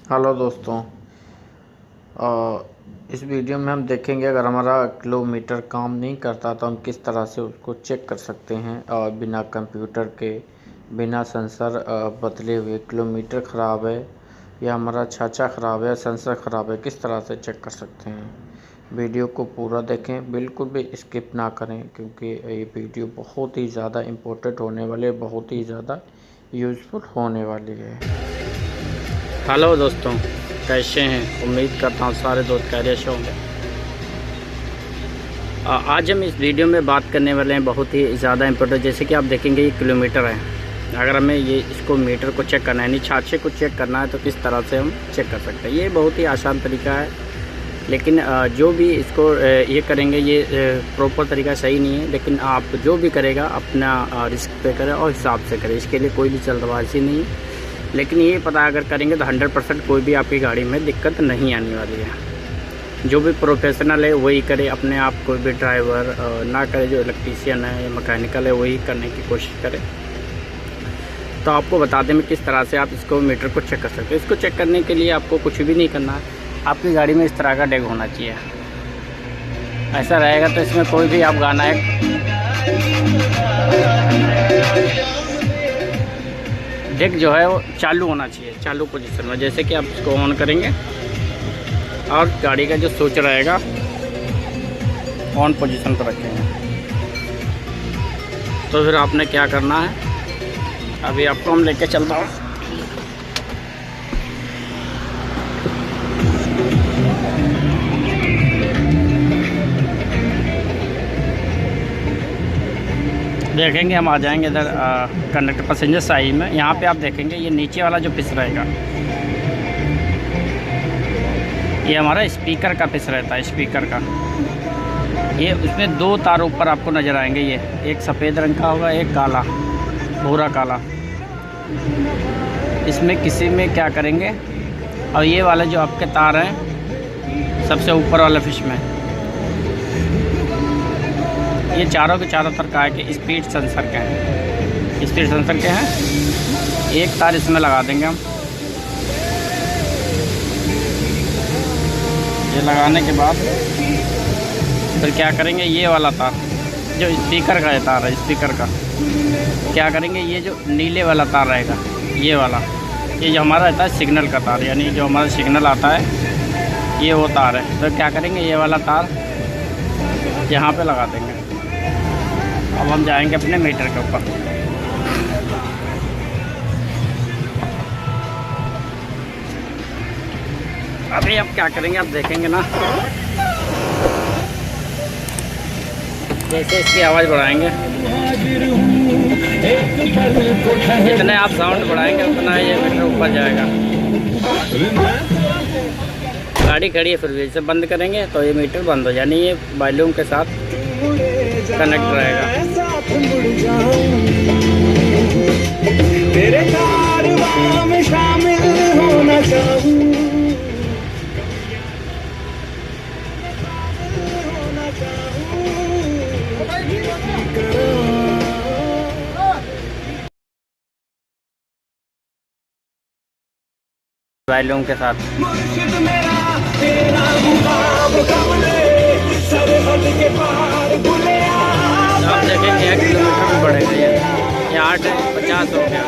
Hello दोस्तों, इस video में हम देखेंगे अगर हमारा किलोमीटर काम नहीं करता तो हम किस तरह से उसको चेक कर सकते हैं। और बिना कंप्यूटर के, बिना सेंसर बदले हुए किलोमीटर ख़राब है या हमारा छाछा ख़राब है, सेंसर ख़राब है, किस तरह से चेक कर सकते हैं। वीडियो को पूरा देखें, बिल्कुल भी स्किप ना करें, क्योंकि ये वीडियो बहुत ही ज़्यादा इम्पोर्टेंट होने वाली है, बहुत ही ज़्यादा यूज़फुल होने वाली है। हेलो दोस्तों, कैसे हैं? उम्मीद करता हूँ सारे दोस्त खैरियत से होंगे। आज हम इस वीडियो में बात करने वाले हैं बहुत ही ज़्यादा इम्पोर्टेंट। जैसे कि आप देखेंगे ये किलोमीटर है, अगर हमें इसको मीटर को चेक करना है, यानी छाछे को चेक करना है, तो किस तरह से हम चेक कर सकते हैं। ये बहुत ही आसान तरीका है, लेकिन जो भी इसको ये करेंगे ये प्रॉपर तरीका सही नहीं है। लेकिन आप जो भी करेगा अपना रिस्क पे करें और हिसाब से करें, इसके लिए कोई भी जल्दबाजी नहीं है। लेकिन ये पता अगर करेंगे तो 100% कोई भी आपकी गाड़ी में दिक्कत नहीं आने वाली है। जो भी प्रोफेशनल है वही करे, अपने आप कोई भी ड्राइवर ना करे, जो इलेक्ट्रीशियन है या मैकेनिकल है वही करने की कोशिश करे। तो आपको बता दें मैं किस तरह से आप इसको मीटर को चेक कर सकते हैं। इसको चेक करने के लिए आपको कुछ भी नहीं करना है, आपकी गाड़ी में इस तरह का डेग होना चाहिए। ऐसा रहेगा तो इसमें कोई भी आप गाना है, डेक जो है वो चालू होना चाहिए, चालू पोजीशन में। जैसे कि आप इसको ऑन करेंगे और गाड़ी का जो स्विच रहेगा ऑन पोजीशन पर रखेंगे। तो फिर आपने क्या करना है, अभी आपको हम लेके चलता हूँ। देखेंगे हम आ जाएंगे इधर कंडक्टर पैसेंजर साइड में। यहाँ पे आप देखेंगे ये नीचे वाला जो पिस रहेगा ये हमारा स्पीकर का पिस रहता है, स्पीकर का। ये उसमें दो तार ऊपर आपको नज़र आएंगे, ये एक सफ़ेद रंग का होगा, एक काला, भूरा काला। इसमें किसी में क्या करेंगे, और ये वाला जो आपके तार हैं सबसे ऊपर वाला फिश में, ये चारों के चारों तरफ का के स्पीड सेंसर के हैं, स्पीड सेंसर के हैं। एक तार इसमें लगा देंगे हम। ये लगाने के बाद फिर क्या करेंगे, ये वाला तार जो स्पीकर का है, तार है स्पीकर का, क्या करेंगे, ये जो नीले वाला तार रहेगा ये वाला, ये जो हमारा रहता है सिग्नल का तार, यानी जो हमारा सिग्नल आता है ये वो तार है। तो क्या करेंगे, ये वाला तार यहाँ पे लगा देंगे। अब हम जाएंगे अपने मीटर के ऊपर। अभी आप क्या करेंगे, आप देखेंगे ना, जैसे इसकी आवाज़ बढ़ाएंगे, जितने आप साउंड बढ़ाएंगे उतना ये मीटर ऊपर जाएगा। गाड़ी खड़ी है फिर भी इसे बंद करेंगे तो ये मीटर बंद हो, यानी ये वॉल्यूम के साथ कनेक्ट रहेगा। तेरे कारवां में शामिल होना चाहूं, वॉल्यूम के साथ। आप देखेंगे 1 किलोमीटर में बढ़ेगा, ये 8:50 हो गया।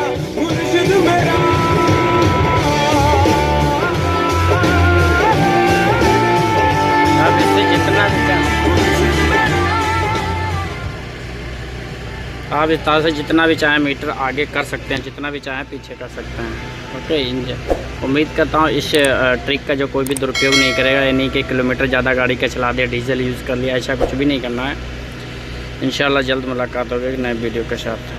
अब इससे जितना आप इस तरह से जितना भी चाहें मीटर आगे कर सकते हैं, जितना भी चाहें पीछे कर सकते हैं। ओके, उम्मीद करता हूँ इस ट्रिक का जो कोई भी दुरुपयोग नहीं करेगा, यानी कि किलोमीटर ज़्यादा गाड़ी का चला दिया, डीजल यूज़ कर लिया, ऐसा कुछ भी नहीं करना है। इंशाल्लाह जल्द मुलाकात होगी नए वीडियो के साथ।